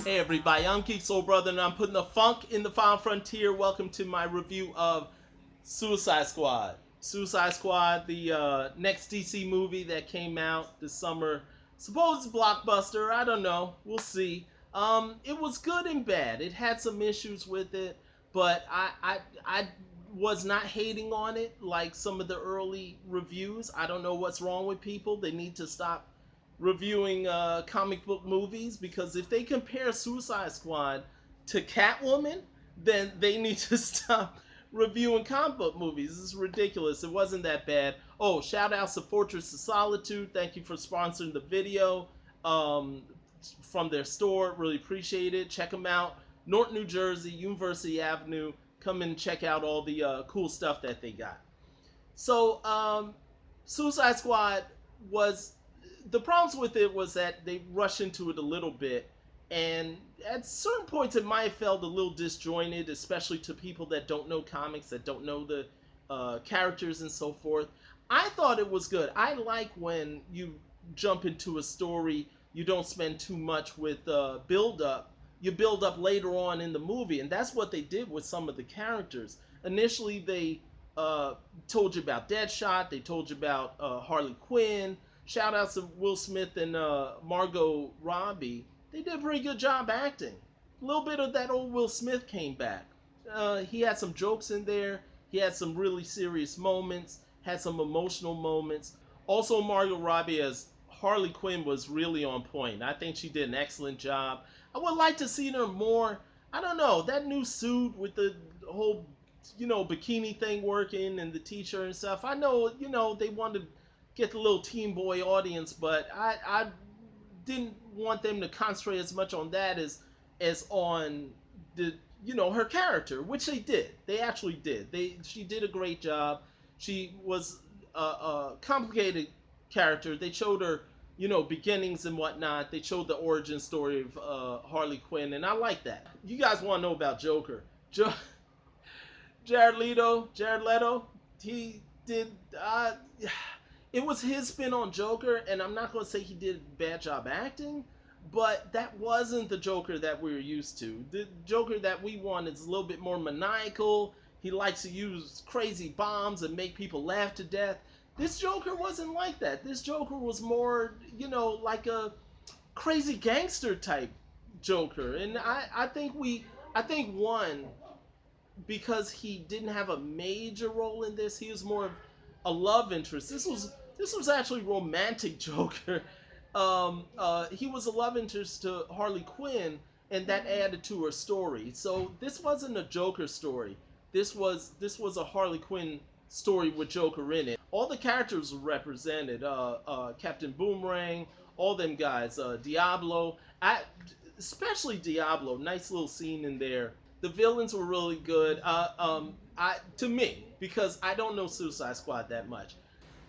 Hey everybody, I'm Geek Soul Brother and I'm putting the funk in the final frontier. Welcome to my review of Suicide Squad. Suicide Squad, the next DC movie that came out this summer. Supposed blockbuster, I don't know. We'll see. It was good and bad. It had some issues with it, but I was not hating on it like some of the early reviews. I don't know what's wrong with people. They need to stop reviewing comic book movies, because if they compare Suicide Squad to Catwoman, then they need to stop reviewing comic book movies. This is ridiculous. It wasn't that bad. Oh, shout out to Fortress of Solitude. Thank you for sponsoring the video from their store. Really appreciate it. Check them out. Norton, New Jersey, University Avenue. Come and check out all the cool stuff that they got. So, Suicide Squad was, the problems with it was that they rushed into it a little bit, and at certain points it might have felt a little disjointed, especially to people that don't know comics, that don't know the characters and so forth. I thought it was good. I like when you jump into a story, you don't spend too much with build up. You build up later on in the movie, and that's what they did with some of the characters. Initially, they told you about Deadshot. They told you about Harley Quinn. Shout outs to Will Smith and Margot Robbie. They did a pretty good job acting. A little bit of that old Will Smith came back. He had some jokes in there. He had some really serious moments. Had some emotional moments. Also, Margot Robbie as Harley Quinn was really on point. I think she did an excellent job. I would like to see her more. I don't know, that new suit with the whole, bikini thing working and the t-shirt and stuff. I know, they wanted to get the little teen boy audience, but I didn't want them to concentrate as much on that as on the her character, which they did. They actually did. She did a great job. She was a complicated character. They showed her beginnings and whatnot. They showed the origin story of Harley Quinn, and I like that. You guys want to know about Joker? Jared Leto, he did. It was his spin on Joker, and I'm not going to say he did a bad job acting, but that wasn't the Joker that we were used to. The Joker that we want is a little bit more maniacal. He likes to use crazy bombs and make people laugh to death. This Joker wasn't like that. This Joker was more, like a crazy gangster type Joker. And I think one, because he didn't have a major role in this, he was more of a love interest. This was actually romantic Joker. He was a love interest to Harley Quinn, and that added to her story. So this wasn't a Joker story. This was a Harley Quinn story with Joker in it. All the characters were represented. Captain Boomerang, all them guys. Diablo, especially Diablo. Nice little scene in there. The villains were really good. To me, because I don't know Suicide Squad that much.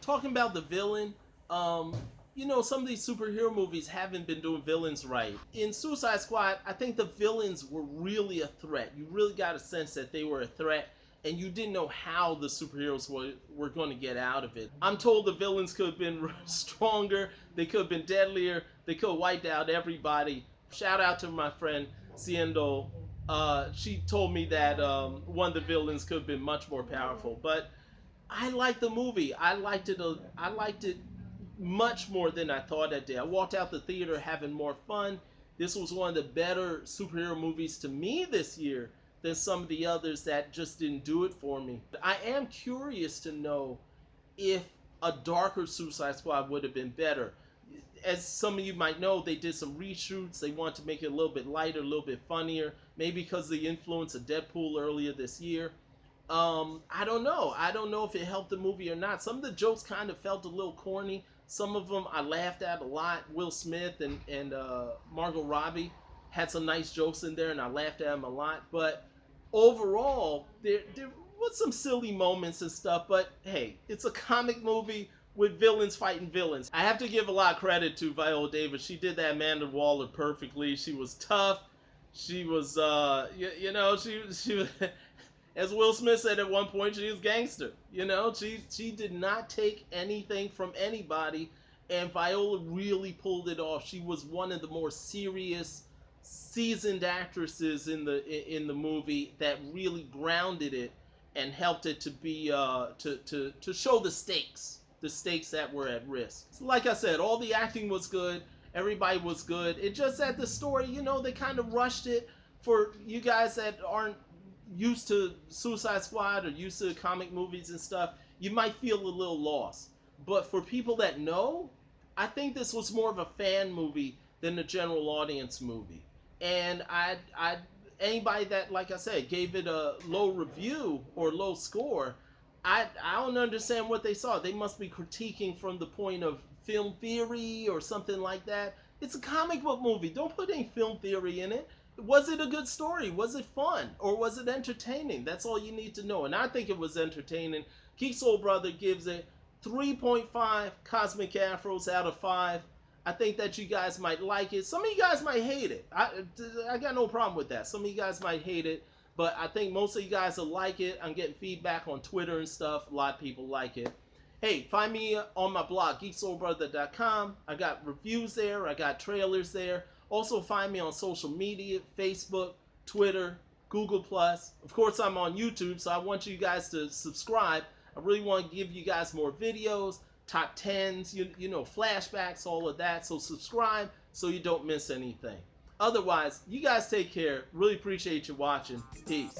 Talking about the villain, some of these superhero movies haven't been doing villains right. In Suicide Squad, I think the villains were really a threat. You really got a sense that they were a threat, and you didn't know how the superheroes were going to get out of it. I'm told the villains could have been stronger, they could have been deadlier, they could have wiped out everybody. Shout out to my friend Ciendo. She told me that one of the villains could have been much more powerful. But I liked the movie. I liked it much more than I thought I did. I walked out the theater having more fun. This was one of the better superhero movies to me this year than some of the others that just didn't do it for me. I am curious to know if a darker Suicide Squad would have been better. As some of you might know, they did some reshoots. They wanted to make it a little bit lighter, a little bit funnier. Maybe because of the influence of Deadpool earlier this year. I don't know. I don't know if it helped the movie or not. Some of the jokes kind of felt a little corny. Some of them I laughed at a lot. Will Smith and Margot Robbie had some nice jokes in there, and I laughed at them a lot. But overall, there was some silly moments and stuff. But hey, it's a comic movie with villains fighting villains. I have to give a lot of credit to Viola Davis. She did that Amanda Waller perfectly. She was tough. She was, she was, as Will Smith said at one point, she was gangster. She did not take anything from anybody, and Viola really pulled it off. She was one of the more serious seasoned actresses in the movie that really grounded it and helped it to be to show the stakes that were at risk. So like I said, all the acting was good, everybody was good. It just that the story, they kind of rushed it. For you guys that aren't used to Suicide Squad or used to comic movies and stuff, you might feel a little lost. But for people that know, I think this was more of a fan movie than a general audience movie. And I anybody that, like I said, gave it a low review or low score, I don't understand what they saw. They must be critiquing from the point of film theory or something like that. It's a comic book movie. Don't put any film theory in it. Was it a good story? Was it fun? Or was it entertaining? That's all you need to know. And I think it was entertaining. Geek Soul Brother gives it 3.5 Cosmic Afros out of 5. I think that you guys might like it. Some of you guys might hate it. I got no problem with that. Some of you guys might hate it, but I think most of you guys will like it. I'm getting feedback on Twitter and stuff. A lot of people like it. Hey, find me on my blog, geeksoulbrother.com. I got reviews there. I got trailers there. Also find me on social media, Facebook, Twitter, Google+. Of course, I'm on YouTube, so I want you guys to subscribe. I really want to give you guys more videos, top 10s, flashbacks, all of that. So subscribe so you don't miss anything. Otherwise, you guys take care. Really appreciate you watching. Peace.